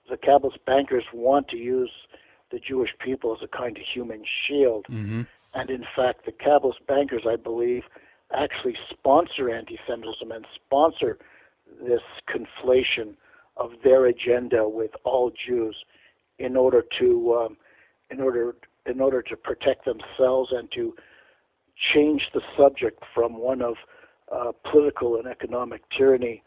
the Kabbalist bankers want to use the Jewish people as a kind of human shield. Mm-hmm. And in fact, the Kabbalist bankers, I believe, actually sponsor anti-Semitism and sponsor this conflation of their agenda with all Jews in order to protect themselves and to change the subject from one of political and economic tyranny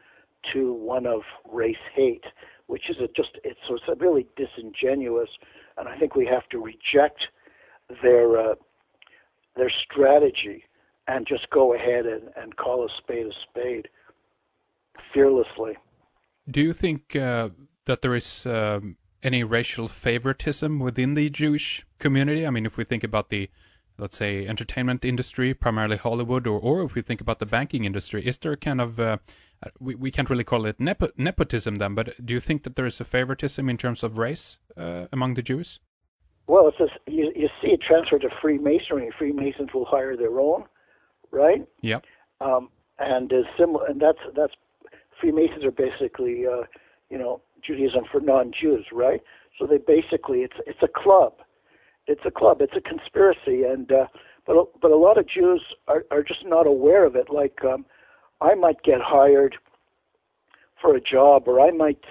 to one of race hate, which is it's a really disingenuous, and I think we have to reject their strategy and just go ahead and call a spade fearlessly. Do you think that there is any racial favoritism within the Jewish community? I mean, if we think about the, let's say, entertainment industry, primarily Hollywood, or if we think about the banking industry, is there kind of, we can't really call it nepotism then, but do you think that there is a favoritism in terms of race among the Jews? Well, it's just, you see it transferred to Freemasonry. Freemasons will hire their own, right? Yeah. And is similar, and that's Freemasons are basically, Judaism for non-Jews, right? So they basically, it's a club. It's a conspiracy, and but a lot of Jews are just not aware of it. Like I might get hired for a job, or I might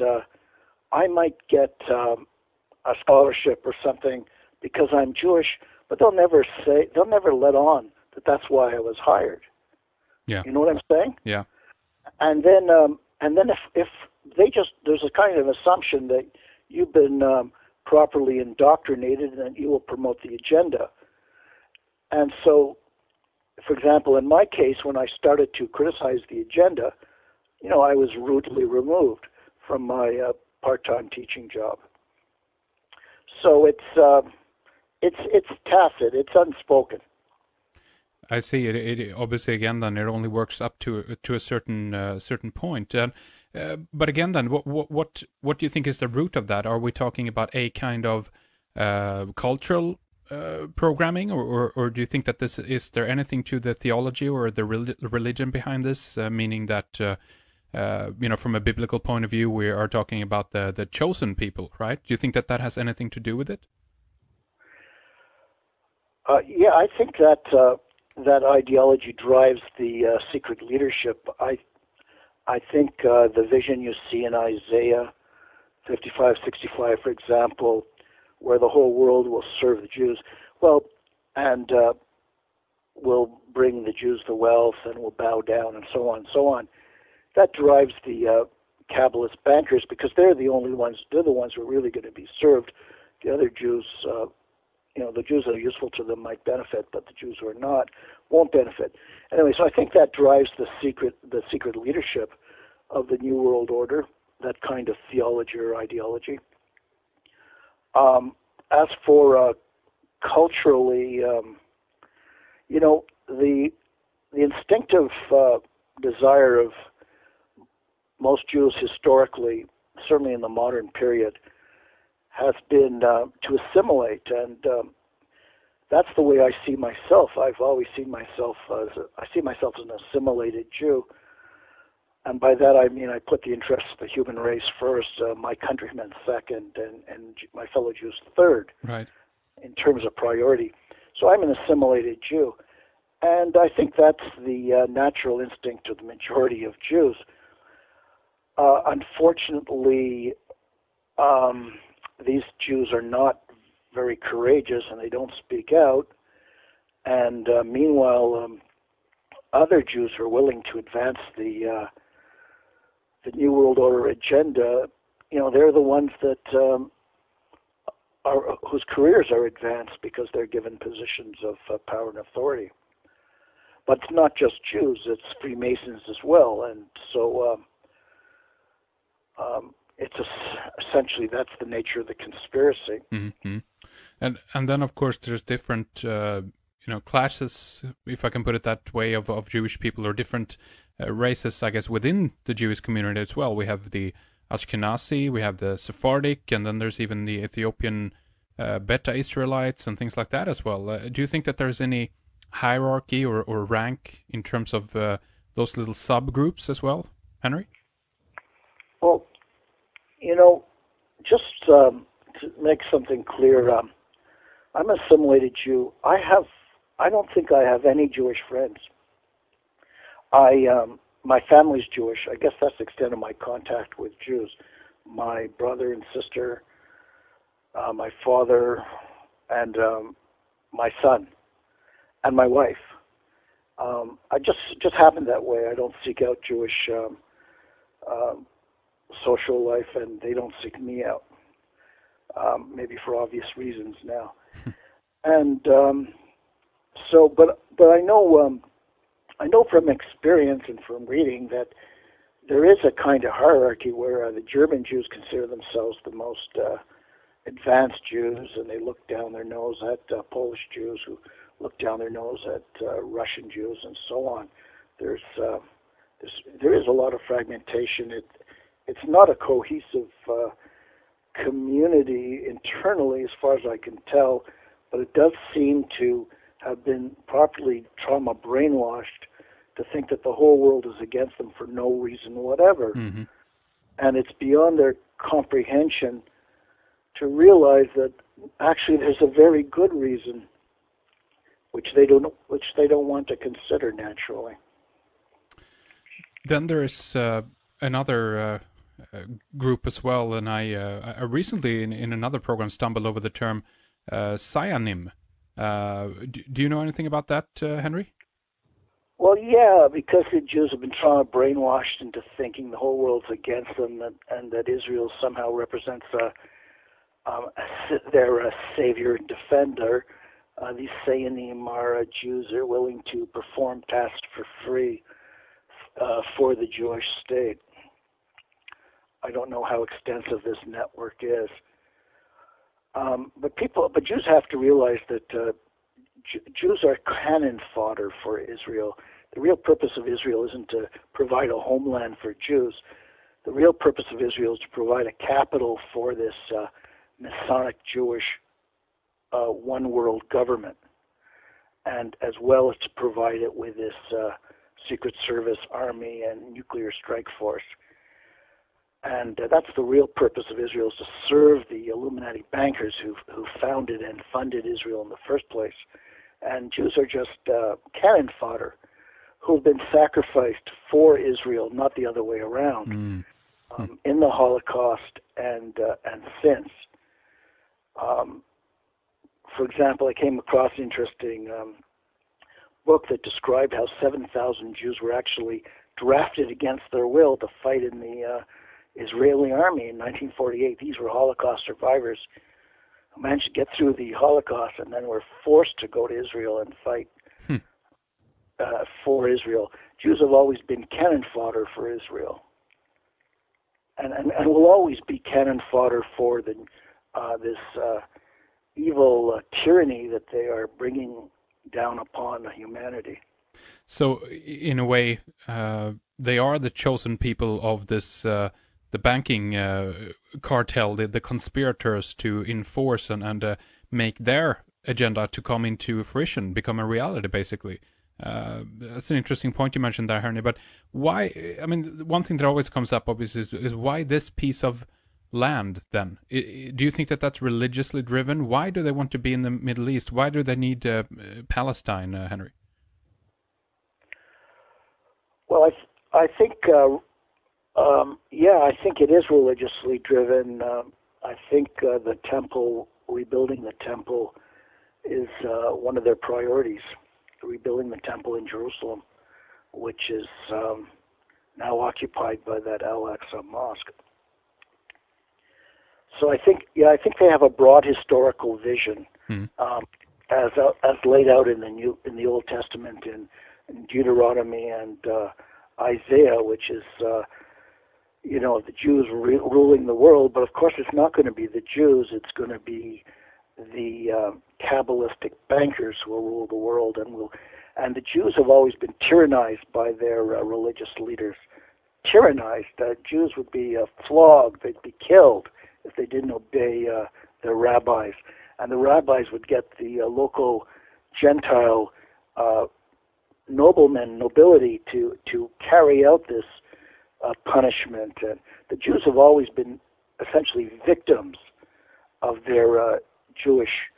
get a scholarship or something because I'm Jewish, but they'll never let on that that's why I was hired. Yeah. You know what I'm saying? Yeah. And then if they just, there's a kind of assumption that you've been properly indoctrinated and that you will promote the agenda. And so, for example, in my case, when I started to criticize the agenda, I was rudely removed from my part-time teaching job. So it's tacit, it's unspoken. I see. It obviously, again, then it only works up to a certain point. But again, then what do you think is the root of that? Are we talking about a kind of cultural programming, or do you think that is there anything to the theology or the religion behind this? Meaning that from a biblical point of view, we are talking about the chosen people, right? Do you think that has anything to do with it? Yeah, I think that ideology drives the secret leadership. I think the vision you see in Isaiah 55:65, for example, where the whole world will serve the Jews, and will bring the Jews the wealth and will bow down and so on and so on. That drives the Kabbalist bankers because they're the ones who are really going to be served. The other Jews, the Jews that are useful to them might benefit, but the Jews who are not won't benefit. Anyway, so I think that drives the secret leadership of the New World Order, that kind of theology or ideology. As for culturally, the instinctive desire of most Jews historically, certainly in the modern period, has been to assimilate, and that's the way I see myself. I've always seen myself as an assimilated Jew, and by that I mean I put the interests of the human race first, my countrymen second, and my fellow Jews third, right, in terms of priority. So I'm an assimilated Jew, and I think that's the natural instinct of the majority of Jews. Unfortunately, these Jews are not very courageous and they don't speak out. And meanwhile, other Jews who are willing to advance the New World Order agenda, they're the ones that whose careers are advanced because they're given positions of power and authority. But it's not just Jews; it's Freemasons as well, and so. Essentially that's the nature of the conspiracy. Mm-hmm. And then of course there's different classes, if I can put it that way, of Jewish people, or different races, I guess, within the Jewish community as well. We have the Ashkenazi, we have the Sephardic, and then there's even the Ethiopian Beta Israelites and things like that as well. Do you think that there's any hierarchy or rank in terms of those little subgroups as well, Henry? Well, just to make something clear. I'm an assimilated Jew. I don't think I have any Jewish friends. My family's Jewish. I guess that's the extent of my contact with Jews. My brother and sister, my father, and my son, and my wife. I just happened that way. I don't seek out Jewish social life, and they don't seek me out. Maybe for obvious reasons now. And but I know from experience and from reading that there is a kind of hierarchy where the German Jews consider themselves the most advanced Jews, and they look down their nose at Polish Jews, who look down their nose at Russian Jews, and so on. There is a lot of fragmentation. It's not a cohesive community internally, as far as I can tell, but it does seem to have been properly trauma brainwashed to think that the whole world is against them for no reason whatever. Mm-hmm. And it's beyond their comprehension to realize that actually there's a very good reason which they don't want to consider naturally. Then there is another group as well, and I recently in another program stumbled over the term Satanism. Do you know anything about that, Henry? Well, yeah, because the Jews have been trauma brainwashed into thinking the whole world's against them, and that Israel somehow represents their savior and defender. These Satanim are Jews who are willing to perform tasks for free for the Jewish state. I don't know how extensive this network is, but Jews have to realize that Jews are cannon fodder for Israel. The real purpose of Israel isn't to provide a homeland for Jews. The real purpose of Israel is to provide a capital for this Masonic Jewish one world government, and as well as to provide it with this Secret Service, Army, and nuclear strike force. And that's the real purpose of Israel, is to serve the Illuminati bankers who founded and funded Israel in the first place. And Jews are just cannon fodder who have been sacrificed for Israel, not the other way around, in the Holocaust and since. For example, I came across an interesting book that described how 7,000 Jews were actually drafted against their will to fight in the Israeli army in 1948. These were Holocaust survivors who managed to get through the Holocaust and then were forced to go to Israel and fight for Israel. Jews have always been cannon fodder for Israel, and will always be cannon fodder for this evil tyranny that they are bringing down upon humanity. So, in a way, they are the chosen people of this, the banking cartel, the conspirators to enforce and make their agenda to come into fruition, become a reality, basically. That's an interesting point you mentioned there, Henry. But why? I mean, one thing that always comes up, obviously, is why this piece of land, then? Do you think that that's religiously driven? Why do they want to be in the Middle East? Why do they need Palestine, Henry? Well, I think, I think it is religiously driven. I think the temple, rebuilding the temple, is one of their priorities. Rebuilding the temple in Jerusalem, which is now occupied by that Al-Aqsa mosque. So I think they have a broad historical vision, as laid out in the Old Testament in Deuteronomy and Isaiah, which is the Jews ruling the world. But of course, it's not going to be the Jews; it's going to be the Kabbalistic bankers who will rule the world, and the Jews have always been tyrannized by their religious leaders. Tyrannized. Jews would be flogged; they'd be killed if they didn't obey their rabbis, and the rabbis would get the local Gentile nobility to carry out this punishment. And the Jews have always been essentially victims their Jewish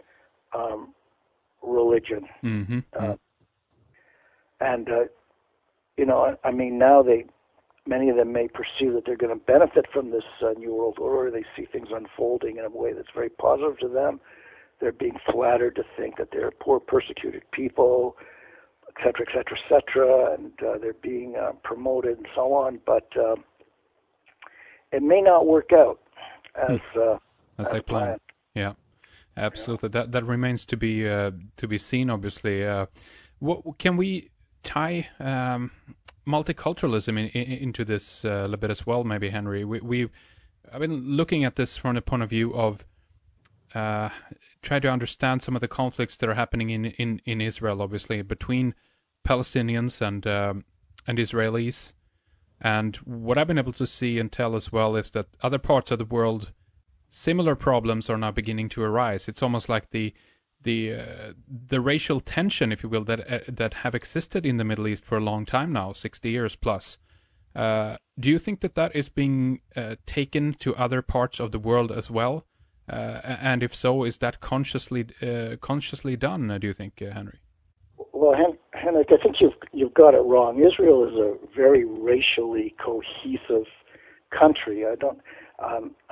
religion. Mm-hmm. And I mean, now many of them may perceive that they're going to benefit from this New World Order. They see things unfolding in a way that's very positive to them. They're being flattered to think that they're poor, persecuted people, et cetera, et cetera, et cetera, and they're being promoted and so on. But it may not work out as they plan. Yeah, absolutely. That remains to be seen. Obviously, what can we tie multiculturalism into this a little bit as well? Maybe, Henry. I've been looking at this from the point of view of try to understand some of the conflicts that are happening in Israel, obviously between Palestinians and Israelis. And what I've been able to see and tell as well is that other parts of the world, similar problems are now beginning to arise. It's almost like the racial tension, if you will, that have existed in the Middle East for a long time now, 60 years plus. Do you think that is being taken to other parts of the world as well? And if so, is that consciously done? Do you think, Henry? Well, Henrik, I think you've got it wrong. Israel is a very racially cohesive country. I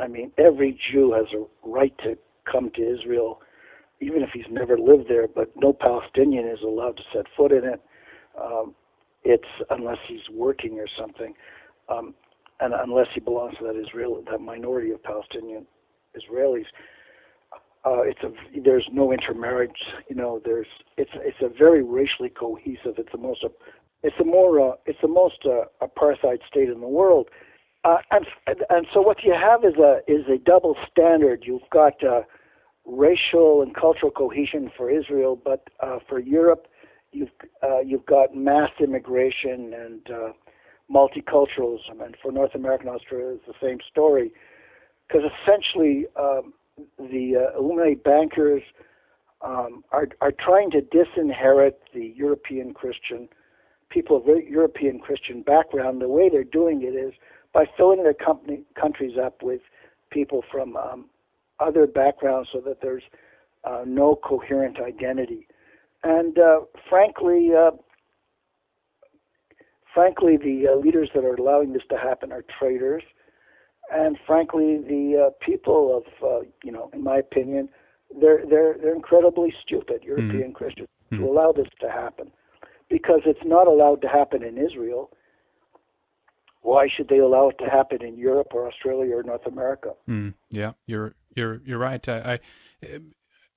mean, every Jew has a right to come to Israel, even if he's never lived there. But no Palestinian is allowed to set foot in it. It's unless he's working or something, and unless he belongs to that minority of Palestinian Israelis. There's no intermarriage. It's a very racially cohesive. It's the most apartheid state in the world. And so what you have is a double standard. You've got racial and cultural cohesion for Israel, but for Europe, you've got mass immigration and multiculturalism. And for North America and Australia, it's the same story, because essentially the Illuminati bankers are trying to disinherit the European Christian people of European Christian background. The way they're doing it is by filling their countries up with people from other backgrounds, so that there's no coherent identity. And frankly, the leaders that are allowing this to happen are traitors. And frankly, the people of, in my opinion, they're incredibly stupid, European Christians, to allow this to happen, because it's not allowed to happen in Israel. Why should they allow it to happen in Europe or Australia or North America? Yeah, you're right. I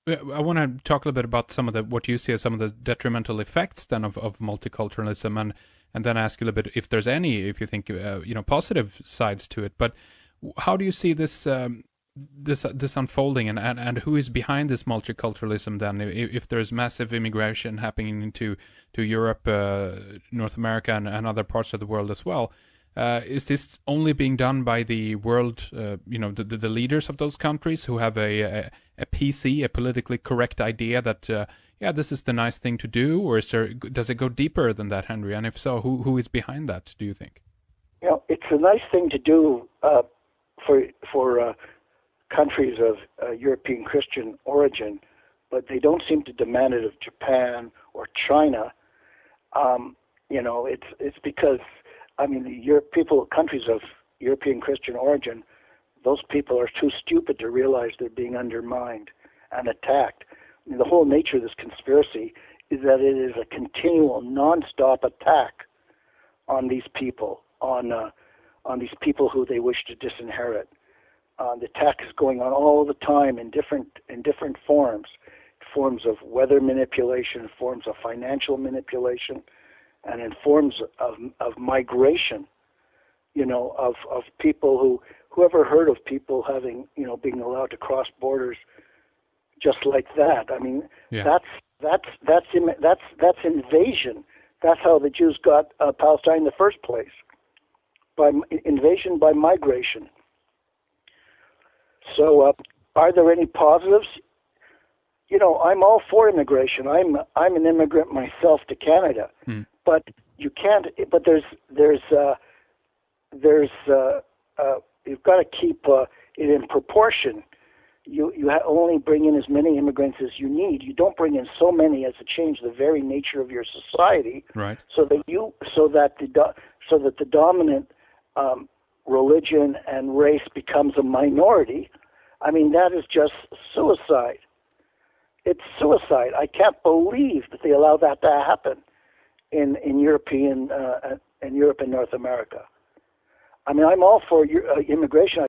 want to talk a little bit about what you see as some of the detrimental effects then of multiculturalism, and then ask you a little bit if there's any, if you think positive sides to it. But how do you see this this unfolding, and who is behind this multiculturalism then? If there's massive immigration happening into Europe, North America, and other parts of the world as well, is this only being done by the world, the leaders of those countries who have a PC, a politically correct idea that this is the nice thing to do, or does it go deeper than that, Henry? And if so, who is behind that, do you think? It's a nice thing to do for countries of European Christian origin, but they don't seem to demand it of Japan or China. It's because, countries of European Christian origin, those people are too stupid to realize they're being undermined and attacked. The whole nature of this conspiracy is that it is a continual, non-stop attack on these people, on these people who they wish to disinherit. The attack is going on all the time in different forms of weather manipulation, forms of financial manipulation, and in forms of migration. Of people who ever heard of people having being allowed to cross borders just like that? I mean, that's invasion. That's how the Jews got Palestine in the first place, by invasion, by migration. So, are there any positives? I'm all for immigration. I'm an immigrant myself to Canada, but you can't. But there's you've got to keep it in proportion. only bring in as many immigrants as you need. You don't bring in so many as to change the very nature of your society. Right. So that the dominant religion and race becomes a minority. I mean, that is just suicide. It's suicide. I can't believe that they allow that to happen in Europe and North America. I mean, I'm all for immigration.